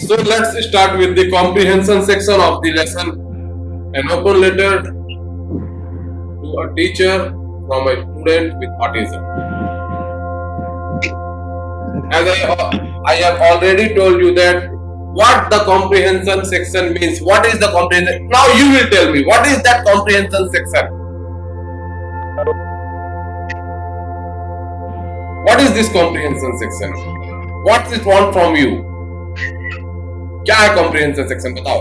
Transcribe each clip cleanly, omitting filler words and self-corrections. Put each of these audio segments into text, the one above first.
So let's start with the comprehension section of the lesson. An open letter to a teacher from a student with autism. As I have already told you that what the comprehension section means. What is the comprehension? Now you will tell me what is that comprehension section? What is this comprehension section? What it want from you? क्या है comprehension section? बताओ।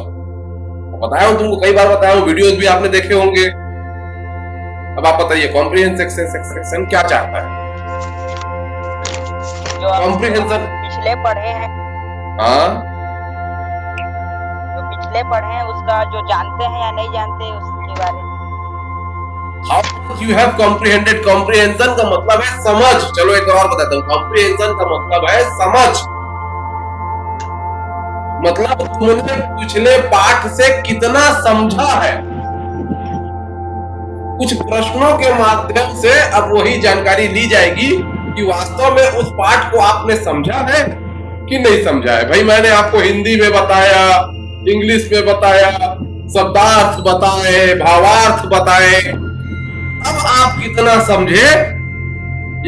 बताया हूं तुमको, कई बार बताया हूं, videos भी आपने देखे होंगे। अब आप बताइए comprehension section क्या चाहता है? जो comprehension पिछले पढ़े हैं, हाँ, जो पिछले पढ़े हैं उसका जो जानते हैं या नहीं जानते उसके बारे में। How you have comprehended? Comprehension का मतलब है समझ। चलो एक और बताता हूँ, comprehension का मतलब है समझ। मतलब तुमने पिछले पाठ से कितना समझा है। कुछ प्रश्नों के माध्यम से अब वही जानकारी ली जाएगी कि वास्तव में उस पाठ को आपने समझा है कि नहीं समझा है। भाई मैंने आपको हिंदी में बताया, इंग्लिश में बताया, शब्दार्थ बताए, भावार्थ बताए, अब आप कितना समझे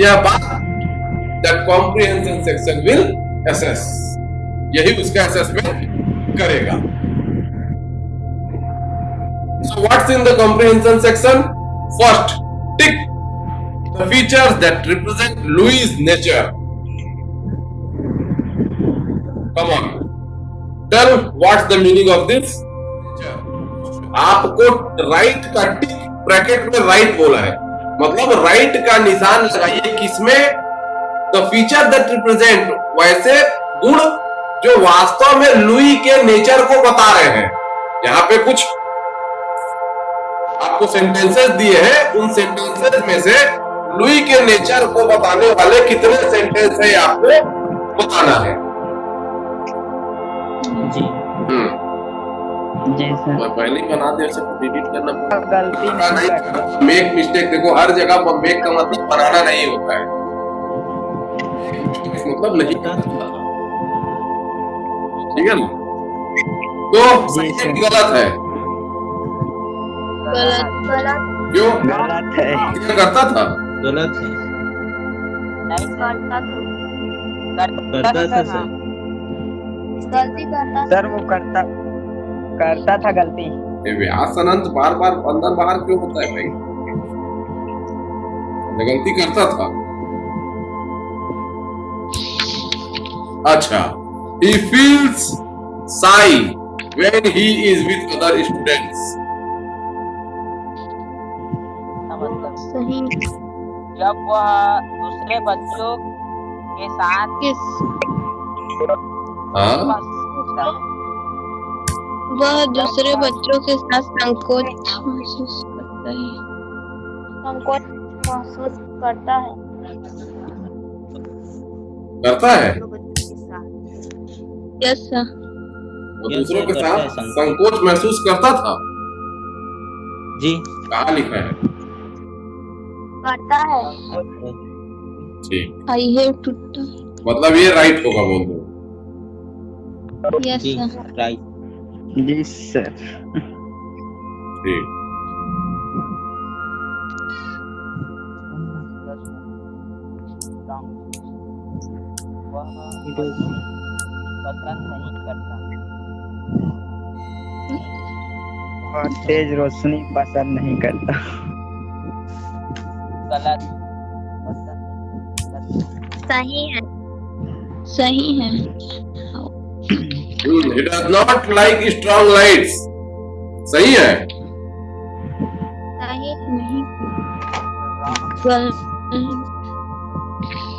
यह बात that comprehension section will assess, यही उसका असेसमेंट करेगा। So what's in the comprehension section? First, tick the features that represent Louis' nature. Come on, tell what's the meaning of this nature. आपको राइट का टिक ब्रैकेट में right बोला है, मतलब right का निशान लगाइए किसमें? द फीचर दैट रिप्रेजेंट, वैसे गुण जो वास्तव में लुई के नेचर को बता रहे हैं। यहाँ पे कुछ आपको सेंटेंसेस दिए हैं, उन सेंटेंसेस में से लुई के नेचर को बताने वाले कितने सेंटेंस है आपको बताना है। जी जी सर, मैं पहले ही बना दे, सब डिलीट करना गलती नहीं करना। मेक मिस्टेक, देखो हर जगह पर मेक का मतलब बनाना नहीं होता है, मतलब नहीं करना, ठीक है ना? तो सही गलत है, गलत क्यों? गलत है, क्या करता था? गलत है, नहीं करता था सर, गलती करता सर वो करता था गलती। ये व्यास अनंत बार बार अंदर बाहर क्यों होता है भाई? गलती करता था। अच्छा, he feels shy when he is with other students. मतलब सही जब वह दूसरे बच्चों के साथ हाँ, होता है। वह दूसरे बच्चों के साथ संकोच महसूस करता है। करता है। यस सर, वो दूसरों के साथ संकोच महसूस करता था। जी, कहाँ लिखा है? करता है। ठीक, आई हैव टू, मतलब ये राइट होगा, बोल दो। यस जी सर, राइट, जी सर, ठीक, वह पसंद नहीं करता। वह तेज रोशनी पसंद नहीं करता। गलत, पसंद नहीं करता। सही है, सही है। he does not like strong lights. सही है। सही नहीं, गलत,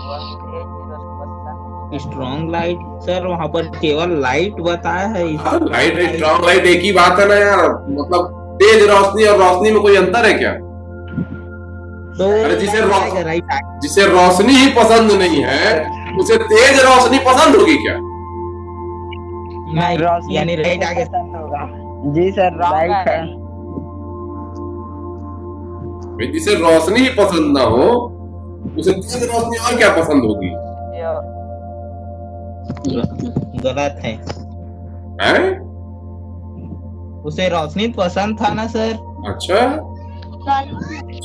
वह तेज रोशनी पसंद नहीं स्ट्रॉन्ग लाइट सर, वहाँ पर केवल लाइट बताया है। लाइट स्ट्रॉन्ग लाइट एक ही बात है ना यार, मतलब तेज रोशनी और रोशनी में कोई अंतर है क्या? तो अरे राइट, जिसे रोशनी ही पसंद नहीं है उसे तेज रोशनी पसंद होगी क्या? नहीं, यानी राइट आगे होगा। जी सर, राइट है। भाई जिसे रोशनी ही पसंद ना हो उसे तेज रोशनी और क्या पसंद होगी? ये गलत है। हैं? उसे रोशनी पसंद था ना सर। अच्छा,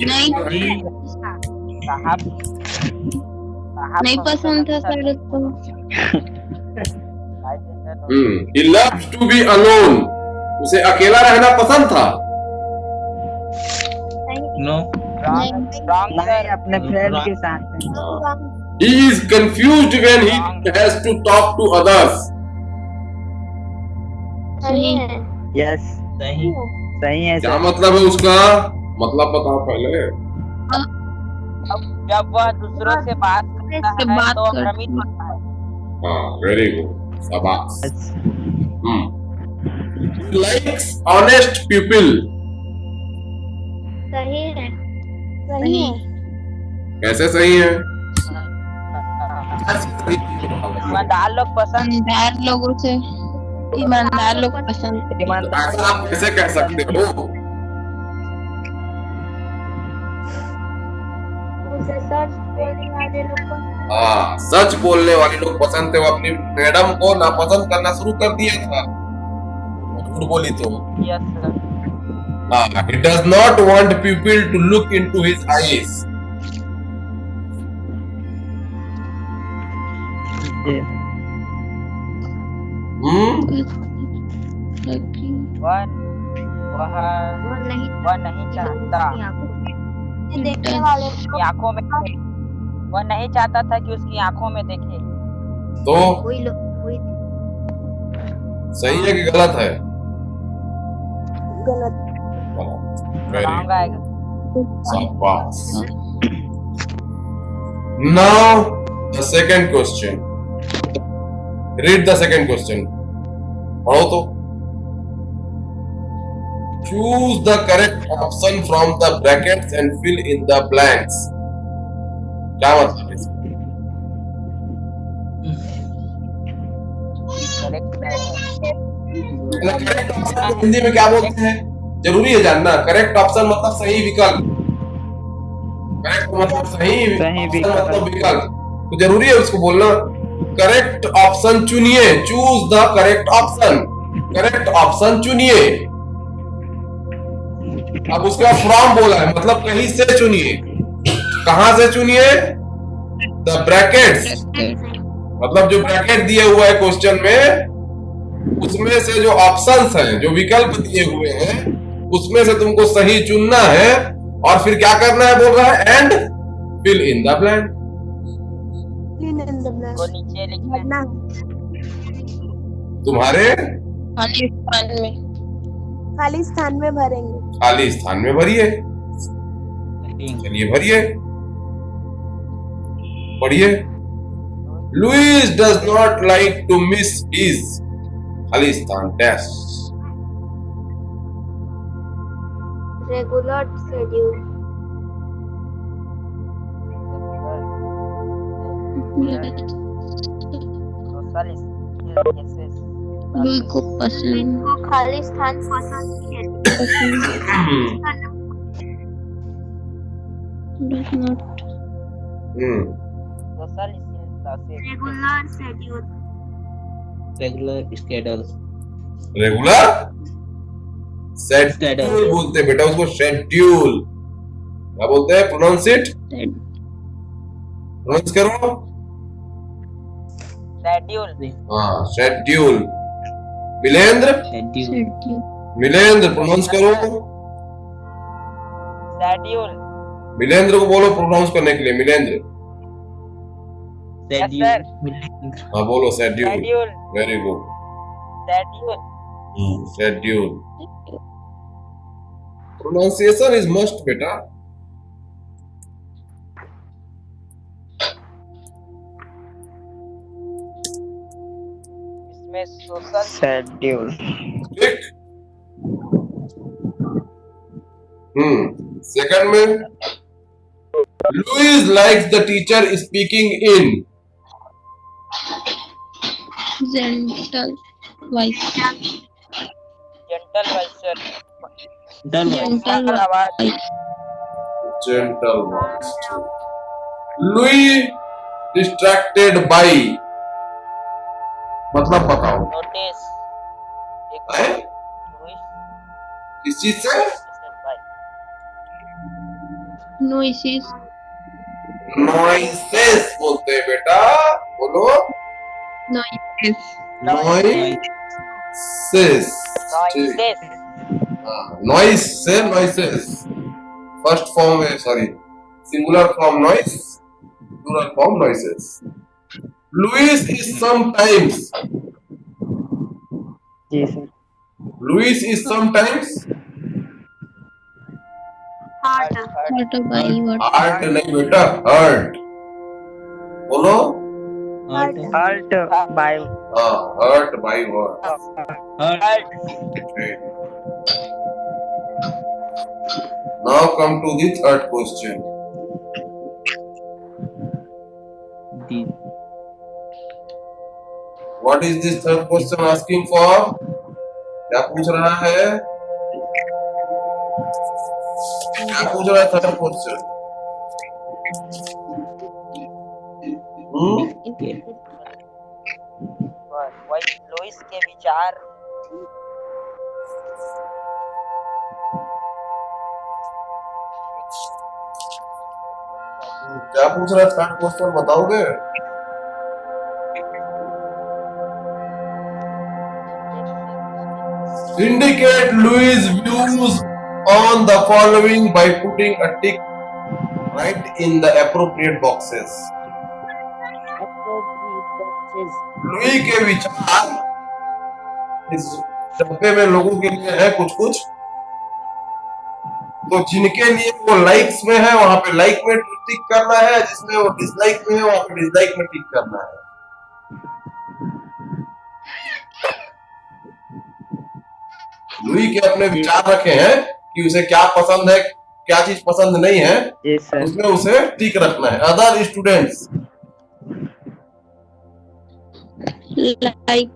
नहीं साहब नहीं पसंद था सर उसको। he loves to be alone. उसे अकेला रहना पसंद था। नो रॉन्ग नहीं, सर। अपने फ्रेंड के साथ है। He is confused when he has to talk to others. सही है। यस, सही। सही है क्या सर। मतलब है उसका? मतलब बताओ पहले। जब वह दूसरों से बात करता से है बात तो वह करता भ्रमित होता है। हाँ, वेरी गुड, शाबाश। अच्छा, He likes honest people. सही है। सही है। कैसे सही है? ईमानदार लोग पसंद ईमानदार लोगों से ईमानदार लोग पसंद है। ईमानदार ऐसा आप कैसे कह सकते हो? उसे सच बोलने वाले लोग पसंद हाँ, सच बोलने वाले लोग पसंद थे। वो अपनी मैडम को नापसंद करना शुरू कर दिया था, झूठ बोली तो। Yes sir. हाँ, he does not want people to look into his eyes. है। वह नहीं चाहता देखने वाले उसकी आंखों में वह नहीं चाहता था कि उसकी आंखों में देखे। तो कोई सही है कि गलत है? गलत। Very रॉन्ग आएगा। शाबाश। Now the second question. Read the second question. पढ़ो तो। Choose the correct option from the brackets and fill in the blanks. क्या मतलब है इसका? करेक्ट ऑप्शन हिंदी में क्या बोलते हैं? जरूरी है जानना। करेक्ट ऑप्शन मतलब सही विकल्प। करेक्ट मतलब सही विकल्प। मतलब विकल्प। तो जरूरी है उसको बोलना। करेक्ट ऑप्शन चुनिए। Choose the correct option. Correct option चुनिए। अब उसका फ्रॉम बोला है, मतलब कहीं से चुनिए। कहां से चुनिए? द ब्रैकेट्स, मतलब जो ब्रैकेट दिए हुआ है क्वेश्चन में, उसमें से जो ऑप्शंस हैं, जो विकल्प दिए हुए हैं, उसमें से तुमको सही चुनना है। और फिर क्या करना है बोल रहा है? And fill in the blank. वो नीचे लिखना तुम्हारे खाली स्थान में भरेंगे। खाली स्थान में भरिए। चलिए भरिए, पढ़िए। Louis does not like to miss his खाली स्थान dash regular schedule. Social skills Louie को पसंद को खाली स्थान पसंद है। Does not social skills regular schedule. Regular schedule. Regular schedule बोलते हैं बेटा उसको। शेड्यूल क्या बोलते हैं? Pronounce it. प्रोनाउंस करो। शेड्यूल। हाँ, schedule. Milendra, schedule. Milendra pronounce करो। शेड्यूल। मिलेंद्र को बोलो प्रोनाउंस करने के लिए। मिलेंद्र, शेड्यूल। हाँ बोलो schedule. Schedule. Very good. Schedule. Schedule. Pronunciation is must बेटा। इसमें सोशल शेड्यूल। ठीक। सेकंड में, Louis likes the teacher speaking in gentle voice. Gentle voice. Gentle आवाज। gentle voice. Louis distracted by मतलब बताओ। नोटिस। है? किस चीज से? noises, नॉइसेस बोलते हैं बेटा, बोलो। noises, नॉइसेस, ठीक। नॉइस से नॉइसेस, फर्स्ट फॉर्म है, sorry, singular form noise, plural form noises. Louis is sometimes, जी sir. Louis is sometimes hurt by what? Heart नहीं बेटा, हर्ट बोलो। Hurt by hurt by word. Now come to the third question. What is this third question asking for? क्या पूछ रहा है? क्या पूछ रहा है थर्ड क्वेश्चन? वही लुइस के विचार क्या पूछ रहा है थर्ड क्वेश्चन, बताओगे? Indicate Louis' views on the following by putting a tick right in the appropriate boxes. Louis के विचार इस डब्बे में लोगों के लिए है कुछ कुछ, तो जिनके लिए वो लाइक्स में है वहां पे लाइक में टिक करना है, जिसमें वो डिसलाइक में है वहां पे डिसलाइक में टिक करना है। लुई के अपने विचार रखे हैं कि उसे क्या पसंद है, क्या चीज पसंद नहीं है, उसमें उसे टिक रखना है। अदर स्टूडेंट्स Like,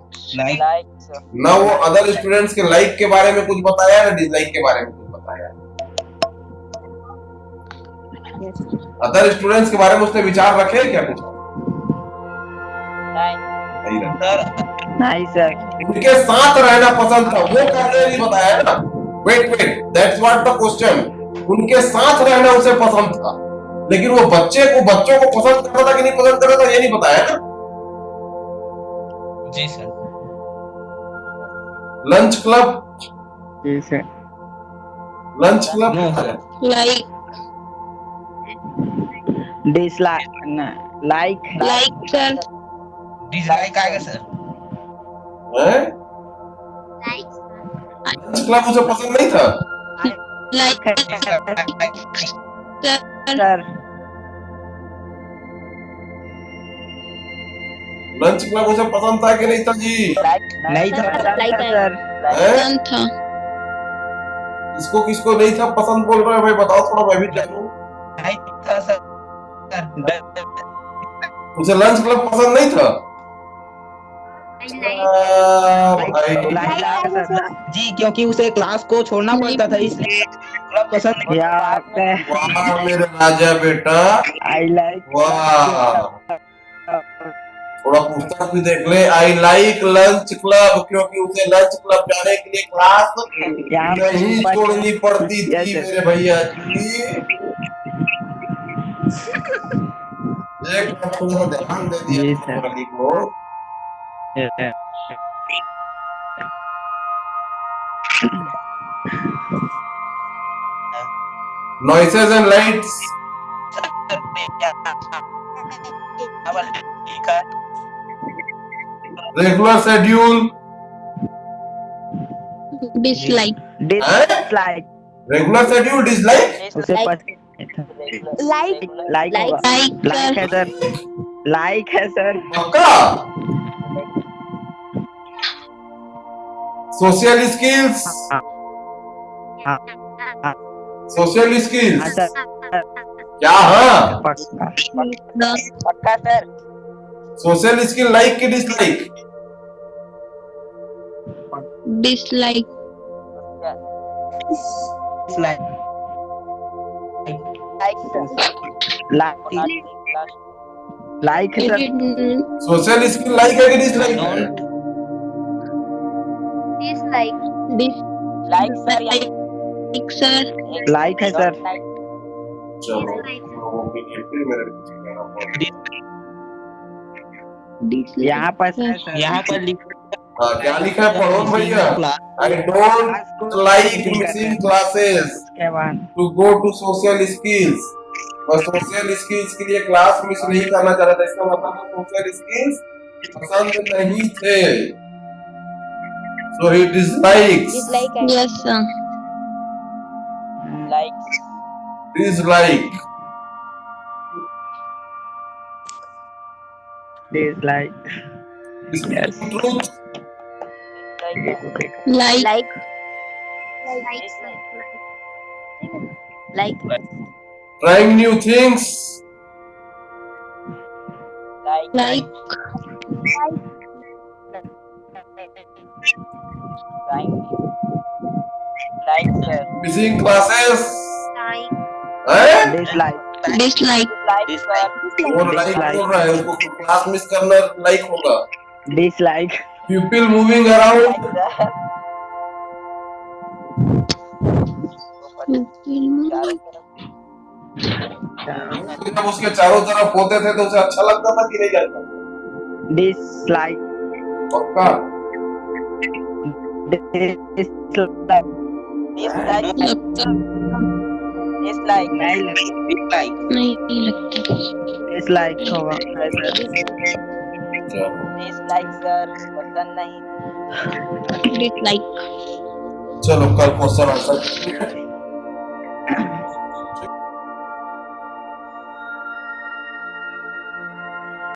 ना वो अदर स्टूडेंट्स के लाइक के बारे में कुछ बताया ना डिसलाइक के बारे में कुछ बताया। अदर स्टूडेंट्स के बारे में उसने विचार रखे क्या कुछ? नहीं रखा। नहीं सर। उनके साथ रहना पसंद था, वो कैसे नहीं बताया ना। Wait that's what the question. उनके साथ रहना उसे पसंद था, लेकिन वो बच्चों को पसंद करता था कि नहीं पसंद करता था ये नहीं बताया ना। जी सर। लंच क्लब, जी sir. Lunch club like, dislike like sir, dislike आएगा सर। है? लंच क्लब उसे पसंद नहीं था। like, sir. लंच क्लब उसे पसंद था कि नहीं था जी? नहीं था सर। पसंद था। किसको किसको नहीं था पसंद बोल रहे हो भाई, बताओ थोड़ा, मैं भी जानूं। नहीं था सर। उसे लंच क्लब पसंद नहीं था। भाई जी, क्योंकि उसे क्लास को छोड़ना पड़ता था इसलिए क्लब पसंद नहीं। वाह मेरे राजा बेटा, आई लाइक वाह। थोड़ा पुस्तक भी देख ले। आई लाइक लंच क्लब, क्योंकि उसे लंच क्लब जाने के लिए क्लास नहीं छोड़नी पड़ती थी मेरे भैया जी। एक बार थोड़ा ध्यान दे दिया को। Noises and lights. Regular schedule. dislike, Regular schedule, dislike. उसे like, लाइक है सर। लाइक है सर। पक्का। Social skills. Social skills. क्या? हाँ पक्का सर। सोशल स्किल लाइक की डिसलाइक? dislike, लाइक है सर। सोशल स्किल लाइक है कि डिसलाइक है? लाइक सर या डिसलाइक सर। लाइक है सर। चलो लोगों के लिए फिर मेरे पीछे कहना पड़ेगा। यहाँ पर सर यहाँ पर लिखा हाँ, क्या लिखा है पढ़ो भैया। Class I don't like missing classes उसके बाद to go to social skills। और सोशल स्किल्स के लिए क्लास मिस नहीं करना चाह रहा था, इसका मतलब है सोशल स्किल्स पसंद नहीं थे। So he dislikes, yes sir. Like dislike, dislike. Yes. truth, like trying new things, like like like sir missing classes, हैं? डिसलाइक। डिसलाइक लाइक सर वो लाइक बोल रहा है, उसको क्लास मिस करना लाइक होगा। डिसलाइक। People moving around, जब उसके चारों तरफ होते थे तो उसे अच्छा लगता था कि नहीं लगता? डिसलाइक। पक्का? डिसलाइक। डिसलाइक नहीं लगता। नहीं लगता। डिसलाइक होगा। डिसलाइक सर पसंद नहीं डिसलाइक चलो कल क्वेश्चन आंसर